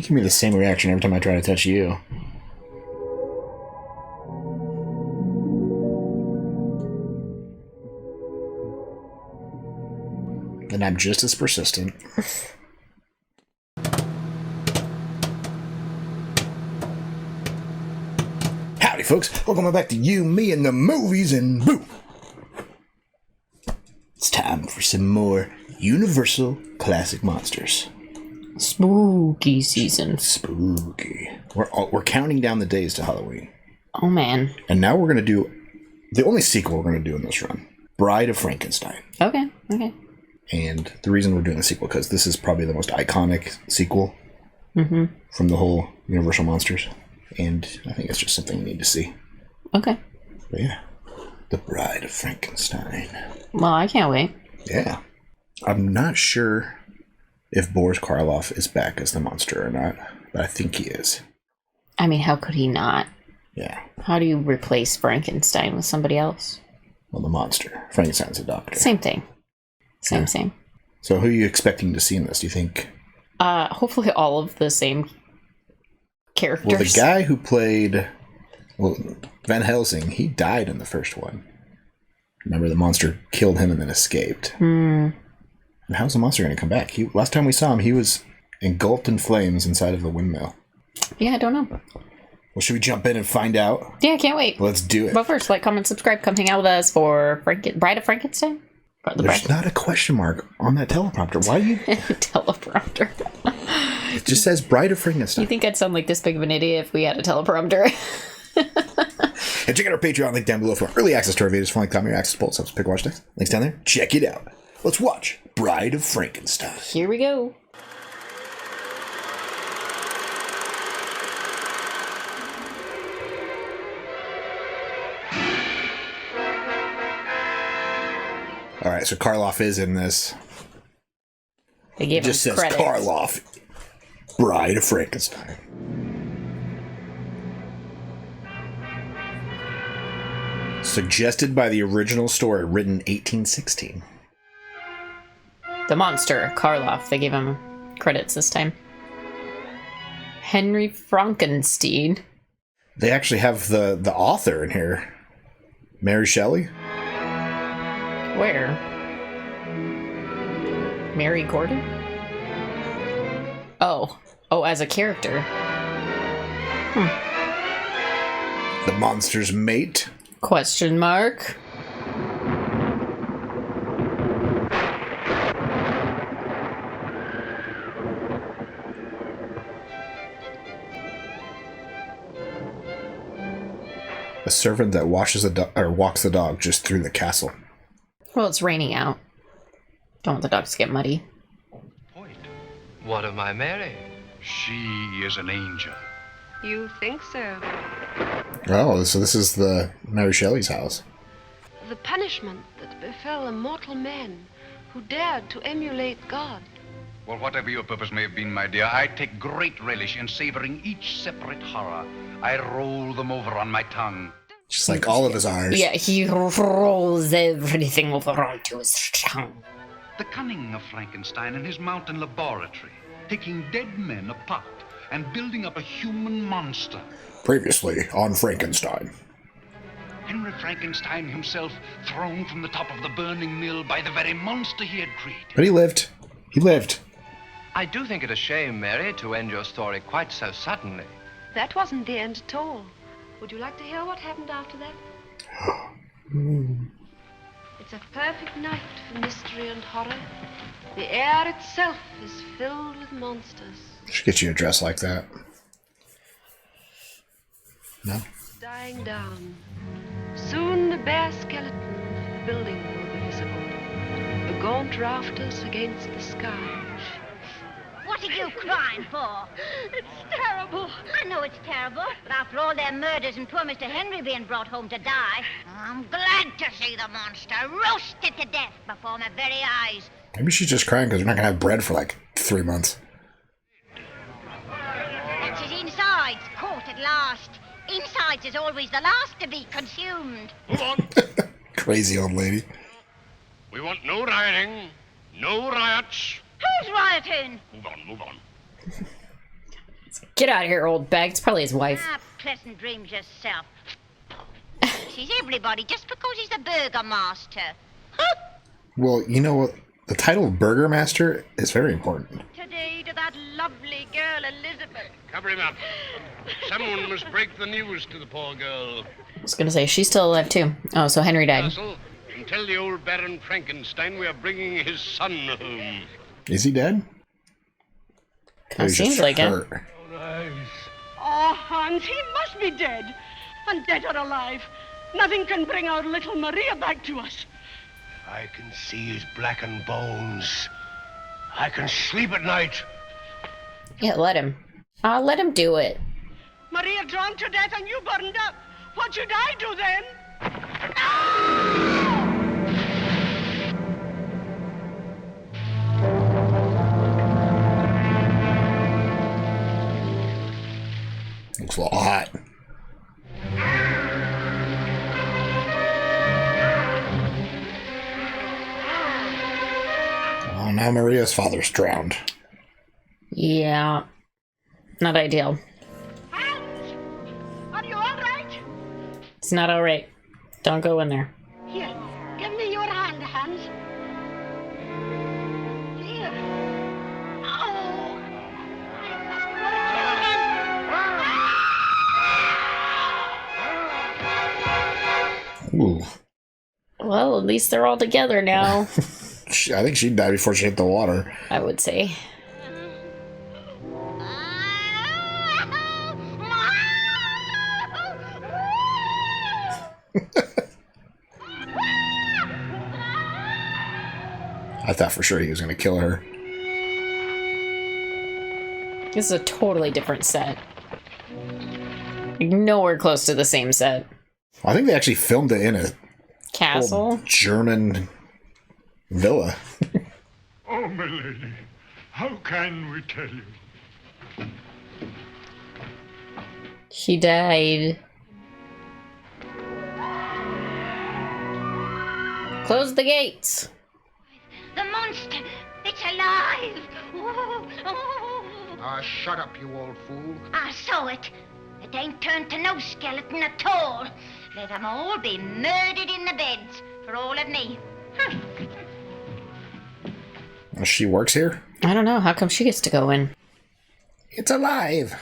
give me the same reaction every time I try to touch you. And I'm just as persistent. Howdy, folks. Welcome back to You, Me, and the Movies, and boo! It's time for some more Universal Classic Monsters. Spooky season. Spooky. We're counting down the days to Halloween. Oh, man. And now we're going to do the only sequel we're going to do in this run. Bride of Frankenstein. Okay. And the reason we're doing the sequel, because this is probably the most iconic sequel from the whole Universal Monsters. And I think it's just something we need to see. Okay. But yeah. The Bride of Frankenstein. Well, I can't wait. Yeah. I'm not sure if Boris Karloff is back as the monster or not, but I think he is. I mean, how could he not? Yeah. How do you replace Frankenstein with somebody else? Well, the monster. Frankenstein's a doctor. Same thing. Same. So who are you expecting to see in this, do you think? Hopefully all of the same characters. Well, the guy who played Van Helsing, he died in the first one. Remember, the monster killed him and then escaped. And how's the monster going to come back? Last time we saw him, he was engulfed in flames inside of a windmill. Yeah, I don't know. Well, should we jump in and find out? Yeah, I can't wait. Let's do it. But first, like, comment, subscribe, come hang out with us for Bride of Frankenstein? There's not a question mark on that teleprompter. Why do you... Teleprompter. It just says Bride of Frankenstein. You think I'd sound like this big of an idiot if we had a teleprompter? And check out our Patreon link down below for early access to our videos, like comment, your access polls, subs, pick watch next. Links down there. Check it out. Let's watch Bride of Frankenstein. Here we go. All right, so Karloff is in this. They gave It just him says credits. Karloff, Bride of Frankenstein. Suggested by the original story, written 1816. The monster, Karloff. They gave him credits this time. Henry Frankenstein. They actually have the author in here. Mary Shelley? Where? Mary Gordon? Oh, as a character. The monster's mate? Question mark. A servant that walks the dog just through the castle. Well, it's raining out. Don't want the dogs to get muddy. Point. What of my Mary? She is an angel. You think so? Oh, so this is the Mary Shelley's house. The punishment that befell a mortal man who dared to emulate God. Well, whatever your purpose may have been, my dear, I take great relish in savoring each separate horror. I roll them over on my tongue. Just like all of his ours. Yeah, he rolls everything over onto his tongue. The cunning of Frankenstein in his mountain laboratory, taking dead men apart and building up a human monster. Previously on Frankenstein. Henry Frankenstein himself thrown from the top of the burning mill by the very monster he had created. But he lived. He lived. I do think it a shame, Mary, to end your story quite so suddenly. That wasn't the end at all. Would you like to hear what happened after that? It's a perfect night for mystery and horror. The air itself is filled with monsters. Should get you a dress like that. No? Dying down. Soon the bare skeleton of the building will be visible. The gaunt rafters against the sky. What are you crying for? It's terrible. I know it's terrible, but after all their murders and poor Mr. Henry being brought home to die, I'm glad to see the monster roasted to death before my very eyes. Maybe she's just crying because we're not going to have bread for like 3 months. That's his insides, caught at last. Insides is always the last to be consumed. Move on. Crazy old lady. We want no rioting, no riots. Who's rioting? Move on, move on. Get out of here, old bag. It's probably his wife. Ah, pleasant dreams yourself. He's everybody just because he's the burgomaster. Well, you know what? The title of Burgermaster is very important. Today to that lovely girl, Elizabeth. Cover him up. Someone must break the news to the poor girl. I was gonna say, she's still alive too. Oh, so Henry died. Castle, and tell the old Baron Frankenstein we are bringing his son home. Is he dead? Kinda seems like it. Oh, Hans, he must be dead. And dead or alive. Nothing can bring our little Maria back to us. I can see his blackened bones. I can sleep at night. Yeah, let him. I'll let him do it. Maria drowned to death and you burned up. What should I do then? Looks a little hot. Oh, now Maria's father's drowned. Yeah. Not ideal. Hans, are you all right? It's not alright. Don't go in there. Here, give me your hand, Hans. Here. Oh. Ooh. Well, at least they're all together now, I think she died before she hit the water. I would say. I thought for sure he was going to kill her. This is a totally different set. Like, nowhere close to the same set. I think they actually filmed it in a Castle? old German villa. Oh, my lady, how can we tell you? He died. Close the gates. The monster! It's alive! Oh, oh. Shut up, you old fool. I saw it. It ain't turned to no skeleton at all. Let 'em all be murdered in the beds for all of me. She works here? I don't know. How come she gets to go in? It's alive!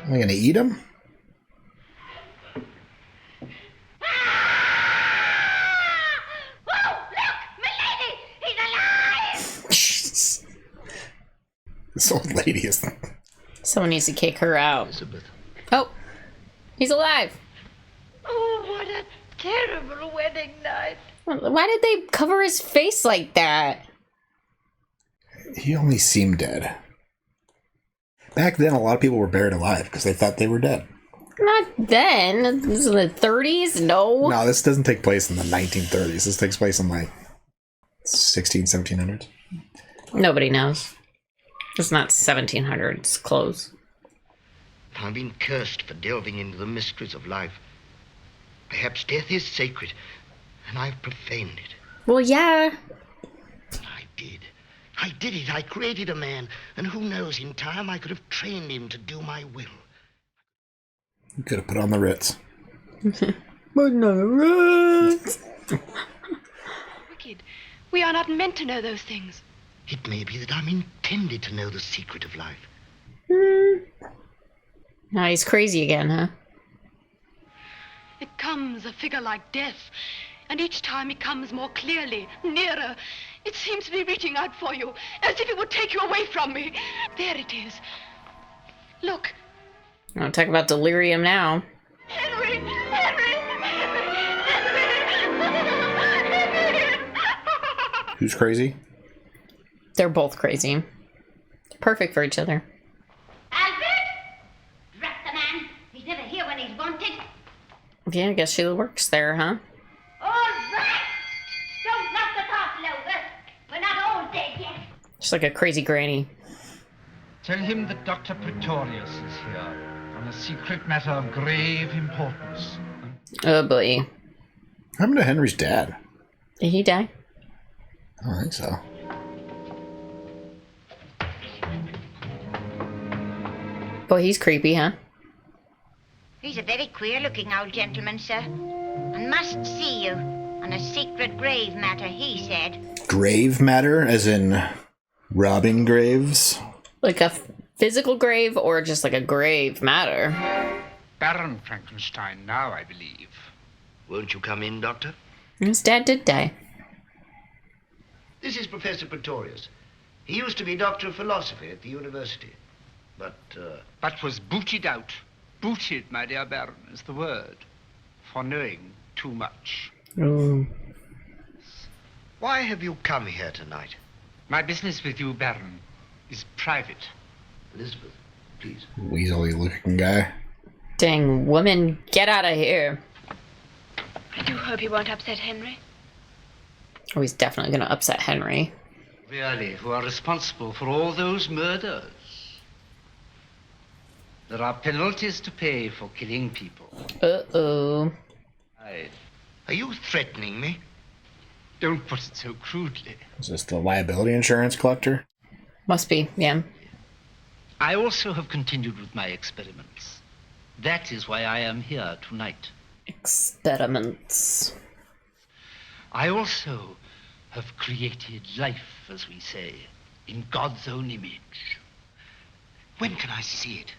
Am I gonna eat him? Whoa! Look! Milady! He's alive! This old lady is... Someone needs to kick her out. Elizabeth. Oh! He's alive! Oh, what a terrible wedding night. Why did they cover his face like that? He only seemed dead. Back then, a lot of people were buried alive because they thought they were dead. Not then. This is in the 30s? No. No, this doesn't take place in the 1930s. This takes place in like 1700s. Nobody knows. It's not 1700s. Close. I've been cursed for delving into the mysteries of life. Perhaps death is sacred, and I've profaned it. Well, yeah. I did. I did it. I created a man, and who knows, in time I could have trained him to do my will. You could have put on the Ritz. But no Ritz. Wicked. We are not meant to know those things. It may be that I'm intended to know the secret of life. Now he's crazy again, huh? It comes a figure like death, and each time it comes more clearly, nearer. It seems to be reaching out for you, as if it would take you away from me. There it is. Look. I'll talk about delirium now. Henry! Henry! Henry! Who's crazy? They're both crazy. Perfect for each other. Albert! Drat the man! He's never here when he's wanted. Yeah, I guess she works there, huh? All right! Don't knock the castle over. We're not all dead yet. She's like a crazy granny. Tell him that Dr. Pretorius is here on a secret matter of grave importance. Oh boy. What happened to Henry's dad? Did he die? I don't think so. Boy, he's creepy, huh? He's a very queer-looking old gentleman, sir. And must see you on a secret grave matter, he said. Grave matter, as in robbing graves? Like a physical grave or just like a grave matter? Baron Frankenstein now, I believe. Won't you come in, Doctor? His dad did die. This is Professor Pretorius. He used to be Doctor of Philosophy at the university. But was booted out. Booted, my dear Baron, is the word. For knowing too much. Ooh. Why have you come here tonight? My business with you, Baron, is private. Elizabeth, please. Weaselly looking guy. Dang, woman, get out of here. I do hope he won't upset Henry. Oh, he's definitely going to upset Henry. Really, who are responsible for all those murders? There are penalties to pay for killing people. Uh-oh. Are you threatening me? Don't put it so crudely. Is this the liability insurance collector? Must be, yeah. I also have continued with my experiments. That is why I am here tonight. Experiments. I also have created life, as we say, in God's own image. When can I see it?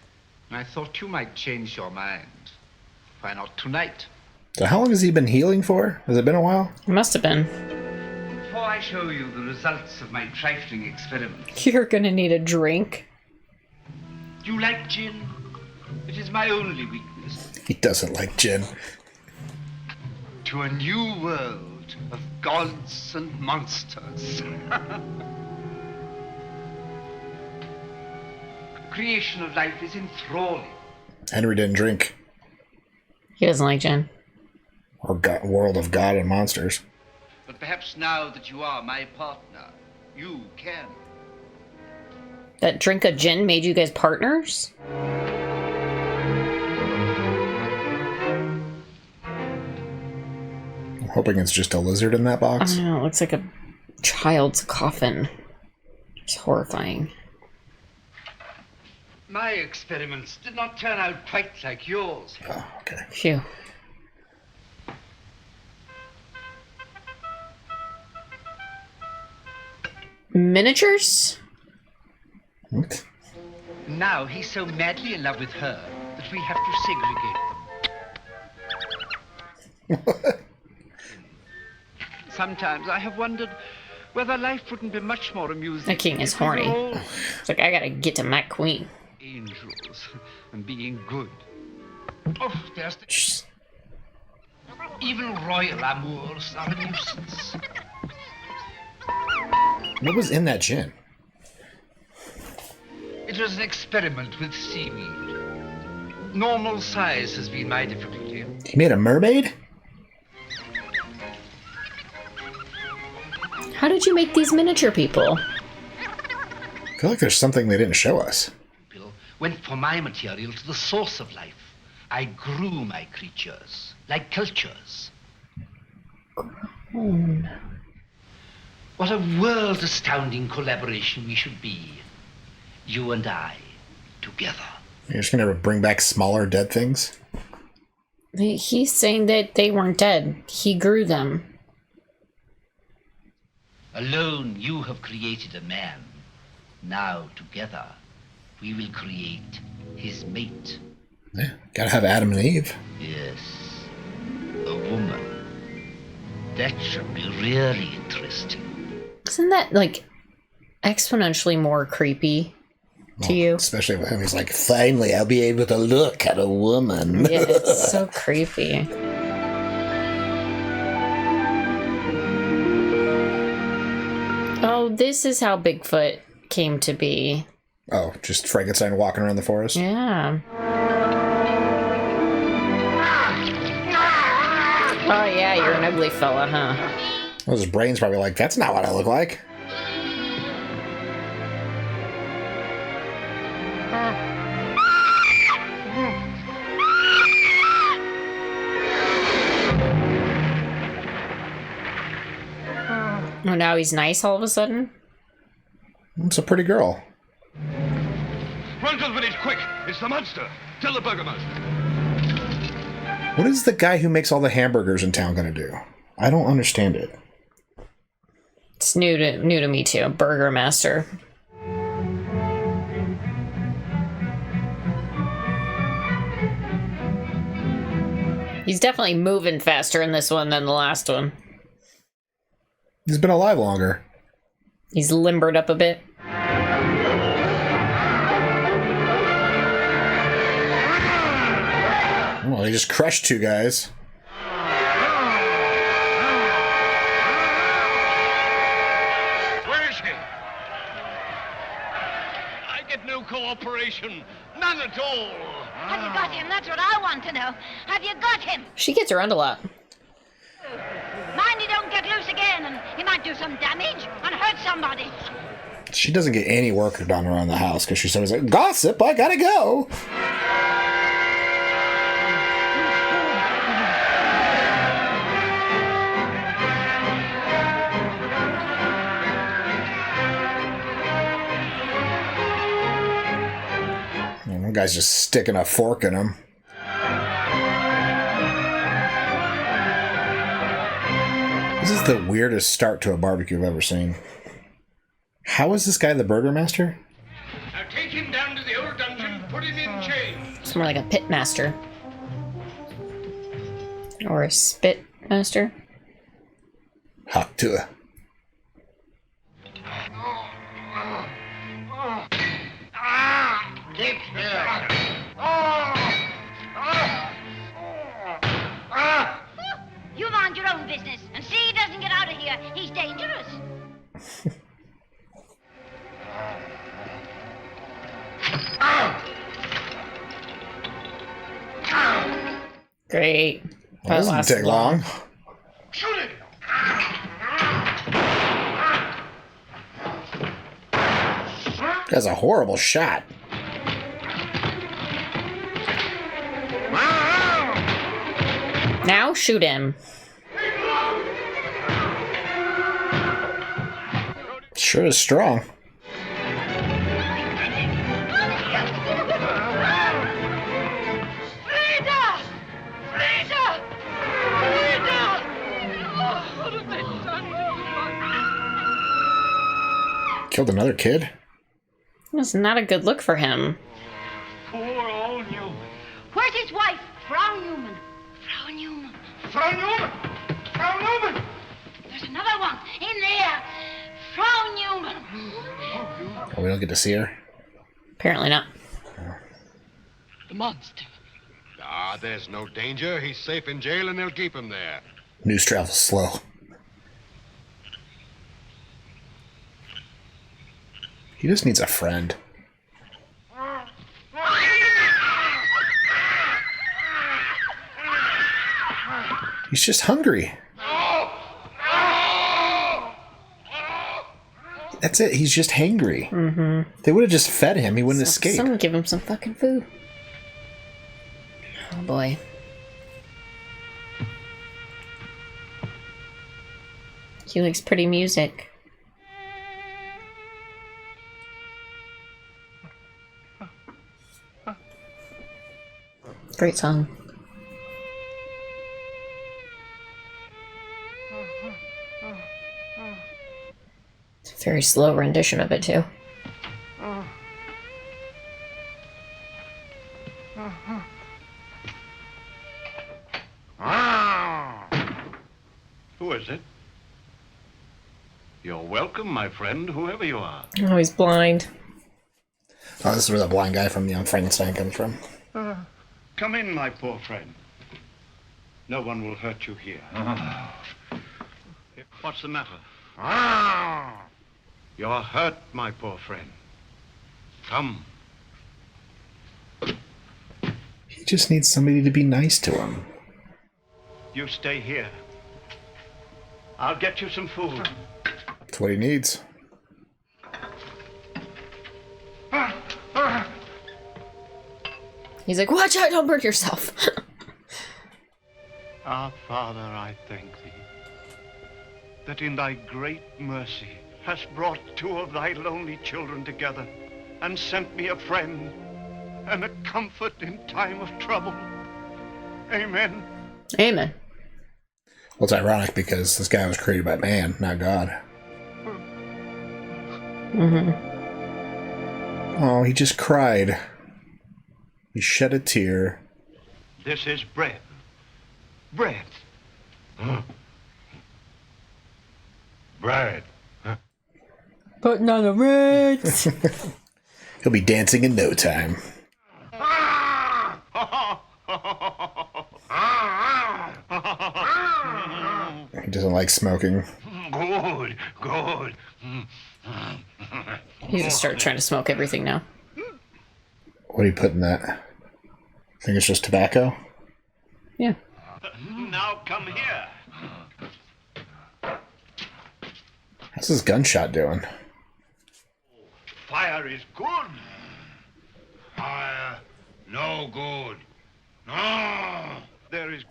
I thought you might change your mind. Why not tonight? So how long has he been healing for? Has it been a while? It must have been. Before I show you the results of my trifling experiments. You're gonna need a drink. Do you like gin? It is my only weakness. He doesn't like gin. To a new world of gods and monsters. Creation of life is enthralling. Henry didn't drink. He doesn't like gin. Or World of God and Monsters. But perhaps now that you are my partner, you can. That drink of gin made you guys partners? I'm hoping it's just a lizard in that box. I don't know, it looks like a child's coffin. It's horrifying. My experiments did not turn out quite like yours. Oh, okay. Phew. Miniatures? What? Now he's so madly in love with her that we have to segregate them. Sometimes I have wondered whether life wouldn't be much more amusing. The king is if we were horny. all It's like, I gotta get to my queen. angels and being good. Oh, there's the... Shh. Even royal amours are a nuisance. What was in that gin? It was an experiment with seaweed. Normal size has been my difficulty. He made a mermaid? How did you make these miniature people? I feel like there's something they didn't show us. Bill went for my material to the source of life. I grew my creatures like cultures. What a world-astounding collaboration we should be. You and I, together. You're just gonna bring back smaller dead things? He's saying that they weren't dead. He grew them. Alone, you have created a man. Now, together, we will create his mate. Yeah, gotta have Adam and Eve. Yes, a woman. That should be really interesting. Isn't that, like, exponentially more creepy to you? Especially with him, he's like, finally, I'll be able to look at a woman. Yeah, it's so creepy. Oh, this is how Bigfoot came to be. Oh, just Frankenstein walking around the forest? Yeah. Oh, yeah, you're an ugly fella, huh? Well, his brain's probably like, that's not what I look like. Oh, now he's nice all of a sudden? It's a pretty girl. Run to the village, quick! It's the monster! Tell the burgomaster. What is the guy who makes all the hamburgers in town gonna do? I don't understand it. It's new to me too. Burgermaster. He's definitely moving faster in this one than the last one. He's been alive longer. He's limbered up a bit. Well, they just crushed two guys. Where is he? I get no cooperation. None at all. Have you got him? That's what I want to know. Have you got him? She gets around a lot. Mind he don't get loose again, and he might do some damage and hurt somebody. She doesn't get any work done around the house because she's always like, gossip, I gotta go. And one guy's just sticking a fork in him. This is the weirdest start to a barbecue I've ever seen. How is this guy the burgomaster? Now take him down to the old dungeon, put him in chains. It's more like a pit master. Or a spit master. Hot to it. Keep here. You mind your own business, and see he doesn't get out of here. He's dangerous. Great. That doesn't take long. Shoot it. That's a horrible shot. Now shoot him. Sure is strong. Killed another kid? That's not a good look for him. Poor old Newman. Where's his wife? Frau Newman. Frau Newman. Frau Newman! Frau Newman! There's another one in there. Frau Newman. Oh, we don't get to see her? Apparently not. The monster. Ah, there's no danger. He's safe in jail and they'll keep him there. News travels slow. He just needs a friend. He's just hungry. That's it. He's just hangry. Mm-hmm. They would have just fed him. He wouldn't escape. Someone give him some fucking food. Oh boy. He likes pretty music. Great song. It's a very slow rendition of it, too. Who is it? You're welcome, my friend, whoever you are. Oh, he's blind. Oh, this is where the blind guy from Young Frankenstein comes from. Come in, my poor friend. No one will hurt you here. What's the matter? You're hurt, my poor friend. Come. He just needs somebody to be nice to him. You stay here. I'll get you some food. That's what he needs. He's like, watch out, don't burn yourself. Our Father, I thank thee, that in thy great mercy hast brought two of thy lonely children together and sent me a friend and a comfort in time of trouble. Amen. Amen. Well, it's ironic because this guy was created by man, not God. Mm-hmm. Oh, he just cried. He shed a tear. This is bread. Bread. Huh? Bread. Huh? Putting on the Ritz. He'll be dancing in no time. He doesn't like smoking. Good, good. He's gonna start trying to smoke everything now. What do you put in that? I think it's just tobacco. Yeah. Now come here. How's this gunshot doing? Fire is good. Fire, no good. No. There is.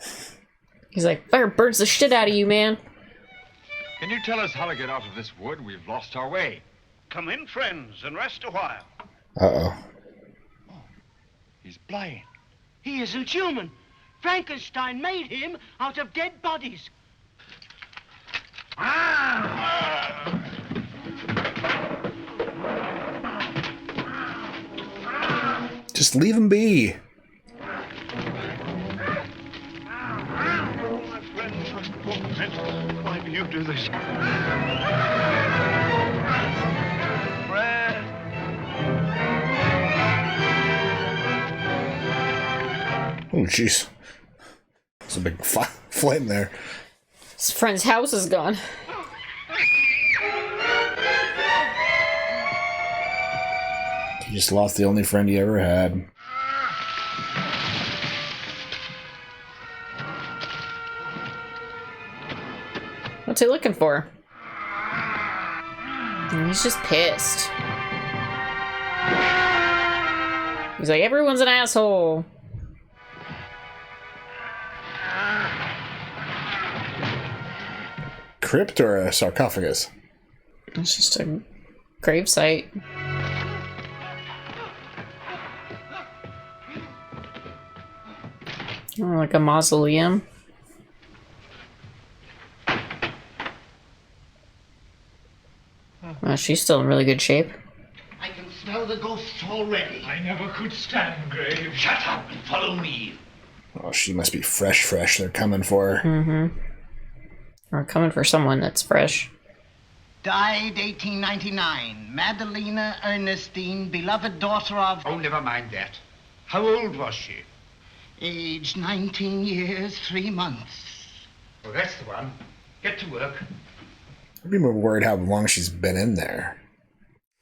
He's like, fire burns the shit out of you, man. Can you tell us how to get out of this wood? We've lost our way. Come in, friends, and rest a while. Uh-oh. He's blind. He isn't human. Frankenstein made him out of dead bodies. Just leave him be. My friends, why do you do this? Fred. Oh, jeez. There's a big flame there. His friend's house is gone. He just lost the only friend he ever had. What's he looking for? He's just pissed. He's like, everyone's an asshole. Crypt or a sarcophagus? It's just a gravesite. Oh, like a mausoleum. Oh, she's still in really good shape. I can smell the ghosts already. I never could stand grave. Shut up and follow me. Oh, she must be fresh. They're coming for her. Mm-hmm. Or coming for someone that's fresh. Died 1899. Madalena Ernestine, beloved daughter of... Oh, never mind that. How old was she? Age 19 years, 3 months. Oh, that's the one. Get to work. I'd be more worried how long she's been in there.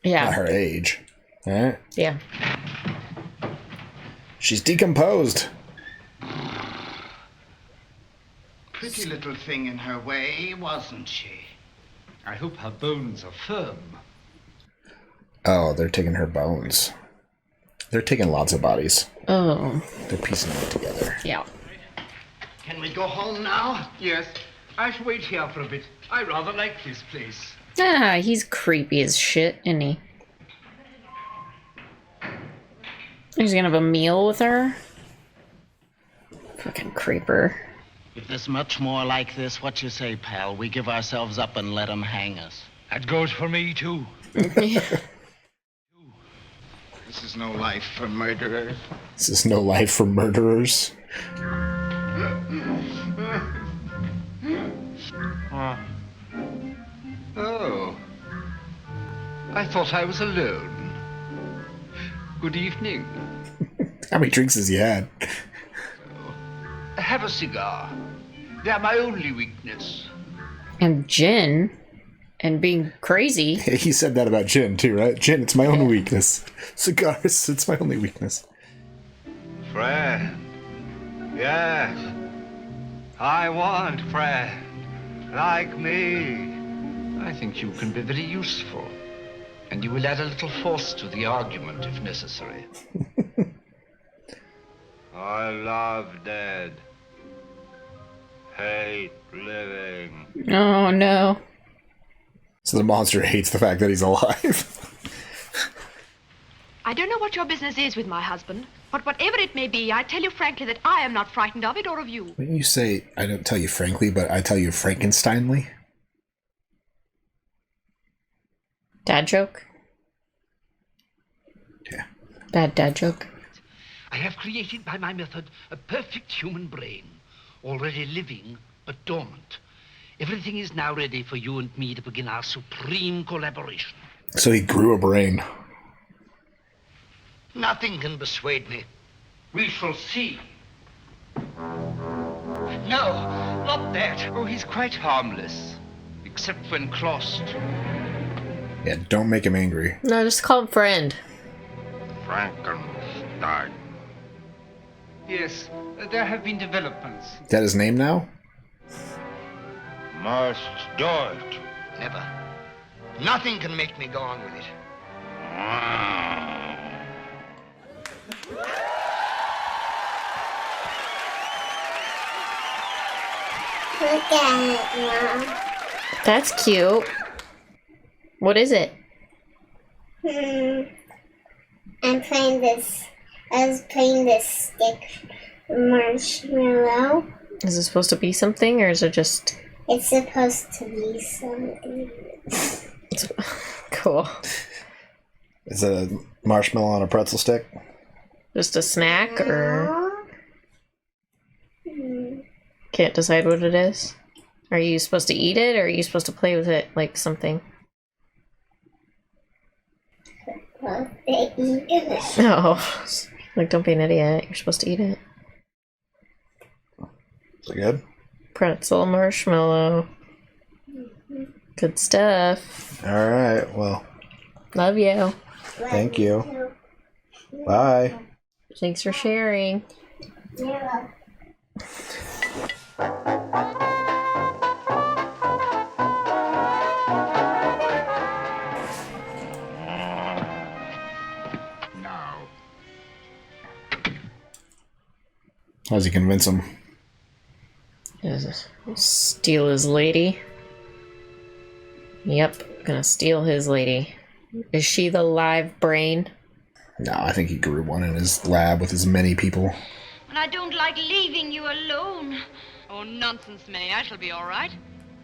Yeah. Not her age. Right? Yeah. She's decomposed. Pretty little thing in her way, wasn't she? I hope her bones are firm. Oh, they're taking her bones. They're taking lots of bodies. Oh. They're piecing them together. Yeah. Can we go home now? Yes. I shall wait here for a bit. I rather like this place. Ah, he's creepy as shit, isn't he? He's gonna have a meal with her? Fucking creeper. If there's much more like this, what you say, pal? We give ourselves up and let 'em hang us. That goes for me, too. This is no life for murderers. This is no life for murderers. Oh. I thought I was alone. Good evening. How many drinks has he had? Have a cigar. They're my only weakness. And gin. And being crazy. He said that about gin, too, right? Gin, it's my only weakness. Cigars, it's my only weakness. Friend. Yes. I want friend. Like me. I think you can be very useful. And you will add a little force to the argument if necessary. I love dead. Hate living. Oh, no. So the monster hates the fact that he's alive. I don't know what your business is with my husband, but whatever it may be, I tell you frankly that I am not frightened of it or of you. When you say, I don't tell you frankly, but I tell you Frankensteinly? Dad joke? Yeah. Bad dad joke. I have created by my method a perfect human brain, already living but dormant. Everything is now ready for you and me to begin our supreme collaboration. So he grew a brain. Nothing can persuade me. We shall see. No, not that. Oh, he's quite harmless, except when crossed. Yeah, don't make him angry. No, just call him friend. Frankenstein. Yes, there have been developments. Is that his name now? Must do it. Never. Nothing can make me go on with it. Look at it, Mom. That's cute. What is it? I'm playing this. I was playing this stick marshmallow. Is it supposed to be something, or is it just... It's supposed to be something. Cool. Is it a marshmallow on a pretzel stick? Just a snack, or... Can't decide what it is? Are you supposed to eat it, or are you supposed to play with it like something? Oh, like don't be an idiot. You're supposed to eat it. Is it good? Pretzel marshmallow. Good stuff. Alright, well. Love you. Thank you. Bye. Thanks for sharing. Yeah. How does he convince him? Steal his lady. Yep, gonna steal his lady. Is she the live brain? No, I think he grew one in his lab with his many people. And I don't like leaving you alone. Oh, nonsense, May. I shall be all right.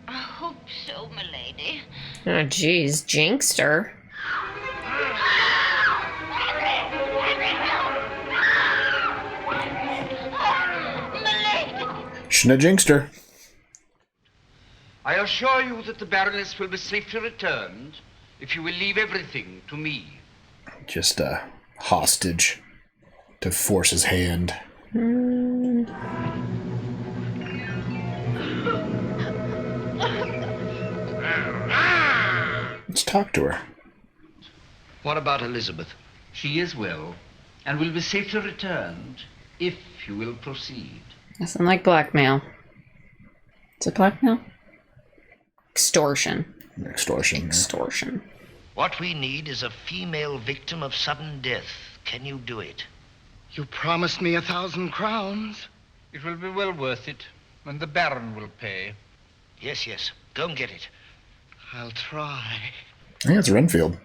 I hope so, milady. Oh, jeez, Jinkster. Shouldn't have jinxed her. I assure you that the Baroness will be safely returned if you will leave everything to me. Just a hostage to force his hand. Let's talk to her. What about Elizabeth? She is well, and will be safely returned if you will proceed. Nothing like blackmail. Is it blackmail? Extortion. Extortion. Extortion. What we need is a female victim of sudden death. Can you do it? You promised me 1,000 crowns. It will be well worth it, and the Baron will pay. Yes, yes. Go and get it. I'll try. I think it's Renfield.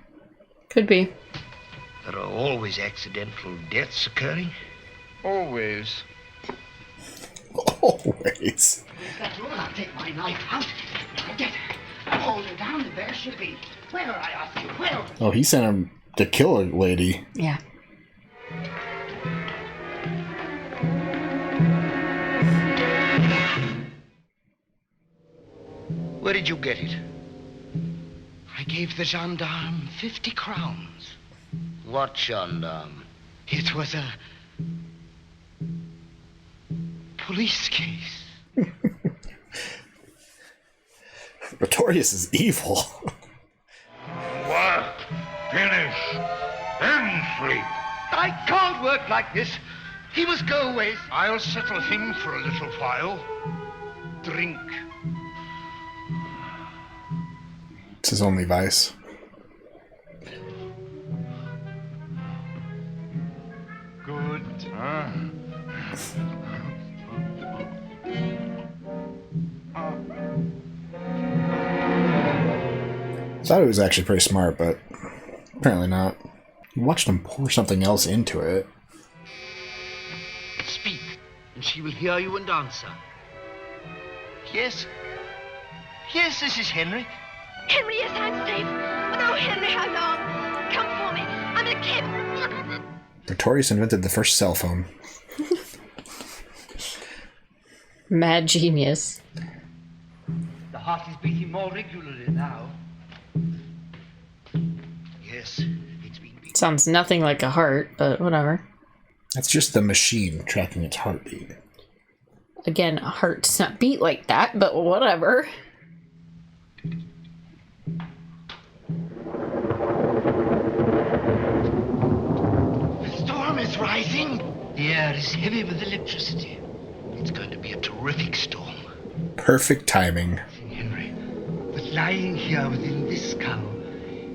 Could be. There are always accidental deaths occurring. Always. Always. I'll take my knife out. Get her. Hold her down, and there she'll be. Where, I ask you, where? Oh, he sent him to kill a lady. Yeah. Where did you get it? I gave the gendarme 50 crowns. What gendarme? It was a police case. Pretorius is evil. Work, finish, then sleep. I can't work like this. He must go away. I'll settle him for a little while. Drink. It's his only vice. Good. Thought he was actually pretty smart, but apparently not. You watched him pour something else into it. Speak, and she will hear you and answer. Yes? Yes, this is Henry. Henry, yes, I'm safe. Oh, Henry, how long? Come for me. I'm in a cave. Pretorius invented the first cell phone. Mad genius. The heart is beating more regularly now. Yes, it's been beaten. Sounds nothing like a heart, but whatever. That's just the machine tracking its heartbeat. Again, a heart does not beat like that, but whatever. The storm is rising. The air is heavy with electricity. It's going to be a terrific storm. Perfect timing. Henry, but lying here within this skull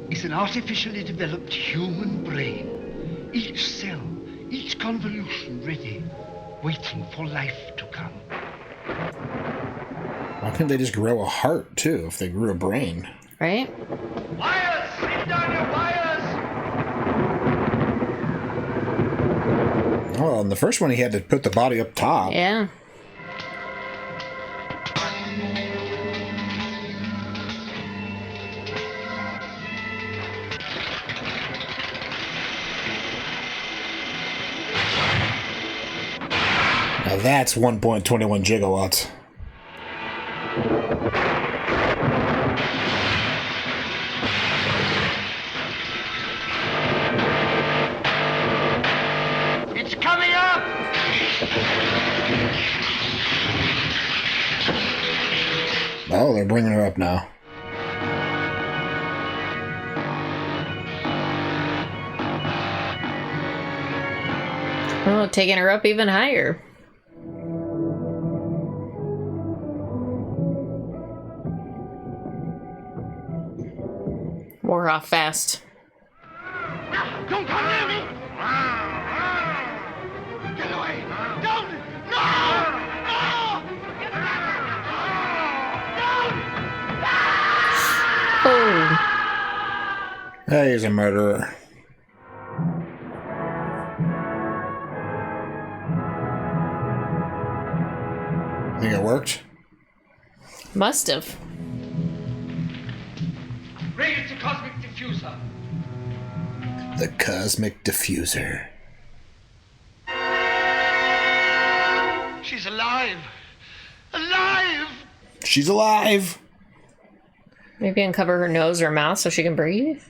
is an artificially developed human brain. Each cell, each convolution ready, waiting for life to come. Why couldn't they just grow a heart, too, if they grew a brain? Right? Wires! Leave down your wires! Well, in the first one, he had to put the body up top. Yeah. Now that's 1.21 gigawatts. It's coming up! Oh, they're bringing her up now. Oh, taking her up even higher. Wore off fast. Don't come near me! Get away! Don't! No! No! Oh. Hey, he's a murderer. Think it worked? Must have. Raise the cosmic diffuser. The cosmic diffuser. She's alive. Alive! She's alive! Maybe uncover her nose or mouth so she can breathe?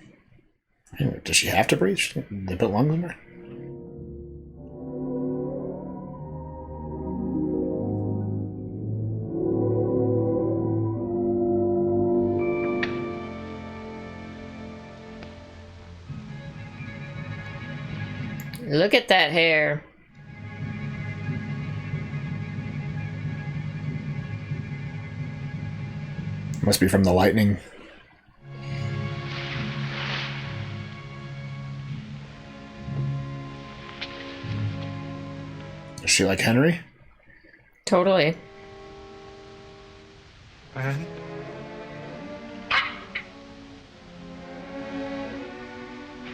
Does she have to breathe? They put lungs in her? Look at that hair. Must be from the lightning. Is she like Henry? Totally. Friend?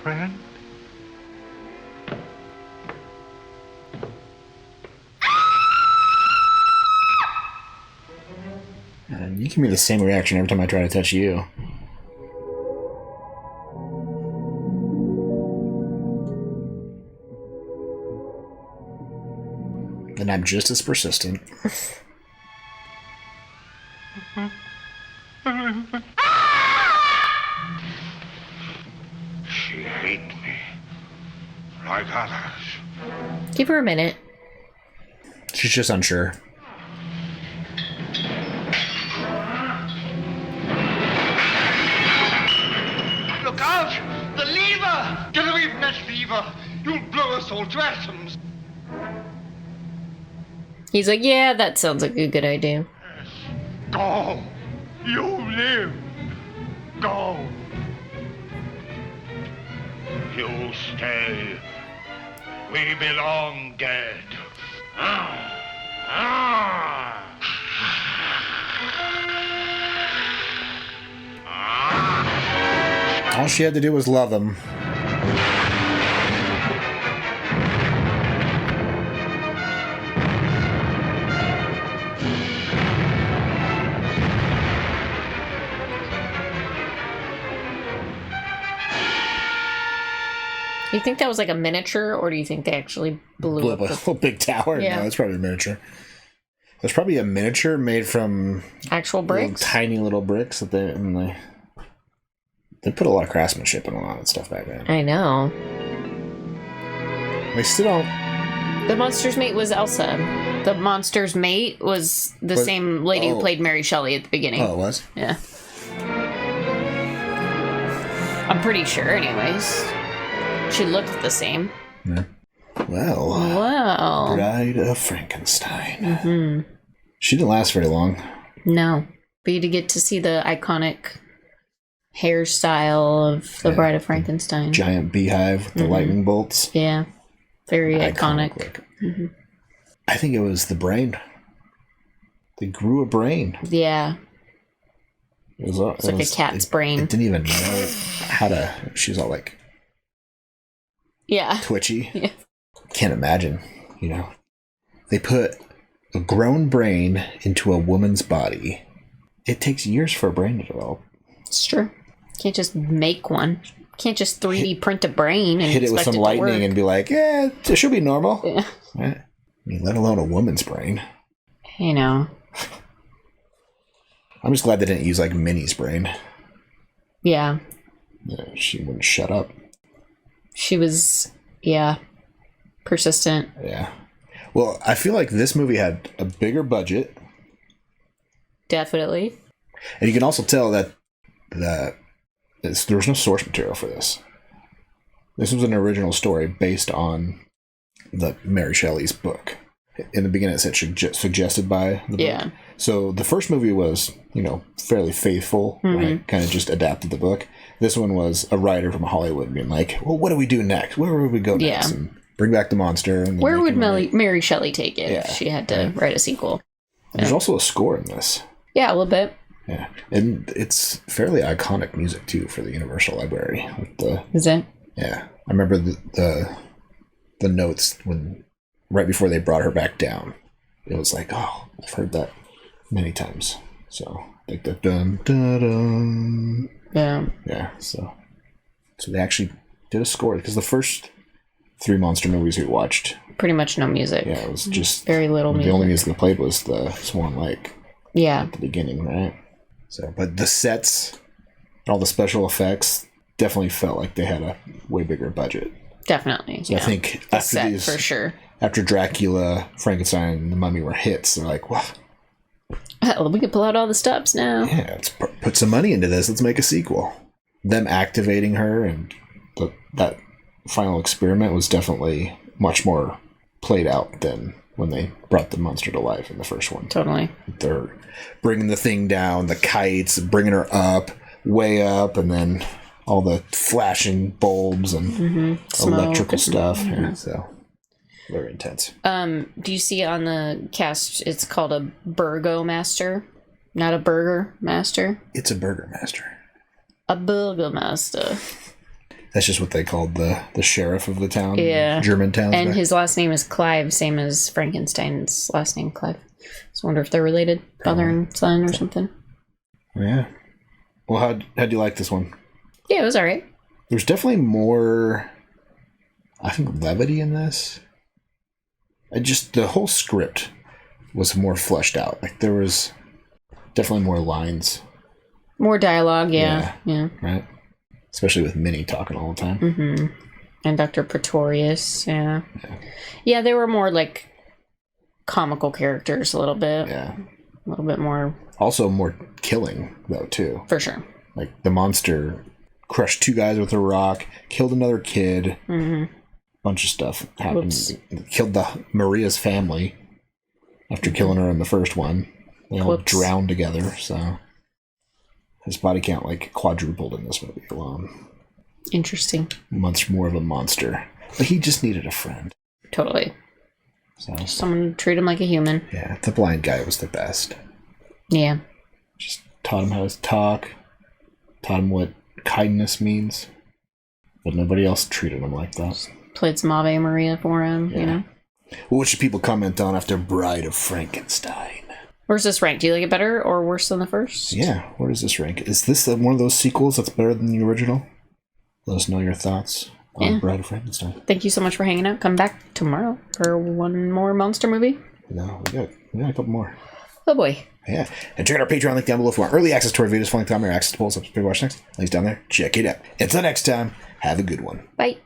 Friend? You give me the same reaction every time I try to touch you. And I'm just as persistent. She hates me. Like others. Give her a minute. She's just unsure. Look out! The lever! Get away from that lever! You'll blow us all to atoms! He's like, yeah, that sounds like a good idea. Go! You live! Go! You stay. We belong dead. All she had to do was love him. You think that was like a miniature, or do you think they actually blew up a whole big tower? Yeah. No, it's probably a miniature. There's probably a miniature made from actual bricks, tiny little bricks that they put a lot of craftsmanship in a lot of stuff back then. I know. They still don't. The monster's mate was Elsa. The monster's mate was the same lady who played Mary Shelley at the beginning. Oh, it was? Yeah. I'm pretty sure, anyways. She looked the same. Yeah. Well. Wow. Bride of Frankenstein. Mm-hmm. She didn't last very long. No. But you did get to see the iconic hairstyle of the Bride of Frankenstein. Giant beehive with the lightning bolts. Yeah. Very iconic. Mm-hmm. I think it was the brain. They grew a brain. Yeah. It's like a cat's brain. It didn't even know how to... She's all like... Yeah. Twitchy. Yeah. Can't imagine, They put a grown brain into a woman's body. It takes years for a brain to develop. It's true. Can't just make one. Can't just 3D print a brain and hit it with some lightning and be like, yeah, it should be normal. Yeah. Right? I mean, let alone a woman's brain. I'm just glad they didn't use like Minnie's brain. Yeah. She wouldn't shut up. She was, persistent. Yeah. Well, I feel like this movie had a bigger budget. Definitely. And you can also tell that there was no source material for this. This was an original story based on the Mary Shelley's book. In the beginning, it said suggested by the book. Yeah. So the first movie was, fairly faithful, right? Kind of just adapted the book. This one was a writer from Hollywood being like, well, what do we do next? Where would we go next? Yeah. And bring back the monster. And where would Mary Shelley take it if she had to write a sequel? And there's also a score in this. Yeah, a little bit. Yeah. And it's fairly iconic music, too, for the Universal Library. Is it? Yeah. I remember the notes right before they brought her back down. It was like, oh, I've heard that many times. So, like the dun dun dun. Yeah. Yeah. So they actually did a score because the first 3 monster movies we watched, pretty much no music. Yeah, it was just very little music. The only music they played was the Swan Lake. Yeah. At the beginning, right? So, but the sets, all the special effects, definitely felt like they had a way bigger budget. Definitely. So I think the after set, these, for sure. After Dracula, Frankenstein, and the Mummy were hits, they're like, wow. Well, we can pull out all the stops now. Yeah, let's put some money into this. Let's make a sequel. Them activating her and that final experiment was definitely much more played out than when they brought the monster to life in the first one. Totally. They're bringing the thing down, the kites, bringing her up, way up, and then all the flashing bulbs and electrical stuff. Mm-hmm. Yeah, so very intense. Do you see on the cast, it's called a Burgomaster, not a Burger Master? It's a Burger Master. A Burgomaster. That's just what they called the sheriff of the town. Yeah. German town. And his last name is Clive, same as Frankenstein's last name, Clive. So I wonder if they're related, father and son or something. Yeah. Well, how'd you like this one? Yeah, it was all right. There's definitely more, I think, levity in this. Just the whole script was more fleshed out. Like there was definitely more lines. More dialogue, yeah. Right? Especially with Minnie talking all the time. Mm-hmm. And Dr. Pretorius, yeah. Yeah, they were more like comical characters a little bit. Yeah. A little bit more. Also more killing, though, too. For sure. Like the monster crushed 2 guys with a rock, killed another kid. Mm-hmm. Bunch of stuff happened. Killed Maria's family after killing her in the first one. They all drowned together, so his body count like quadrupled in this movie alone. Interesting. Much more of a monster. But he just needed a friend. Totally. So someone to treat him like a human. Yeah, the blind guy was the best. Yeah. Just taught him how to talk, taught him what kindness means. But nobody else treated him like that. Played some Ave Maria for him, you know? Well, what should people comment on after Bride of Frankenstein? Where's this rank? Do you like it better or worse than the first? Yeah, where does this rank? Is this one of those sequels that's better than the original? Let us know your thoughts. on Bride of Frankenstein. Thank you so much for hanging out. Come back tomorrow for one more monster movie. No, we got a couple more. Oh boy. Yeah. And check out our Patreon link down below if you want early access to our videos, following time, or access to polls, up to watch next. Links down there. Check it out. Until next time, have a good one. Bye.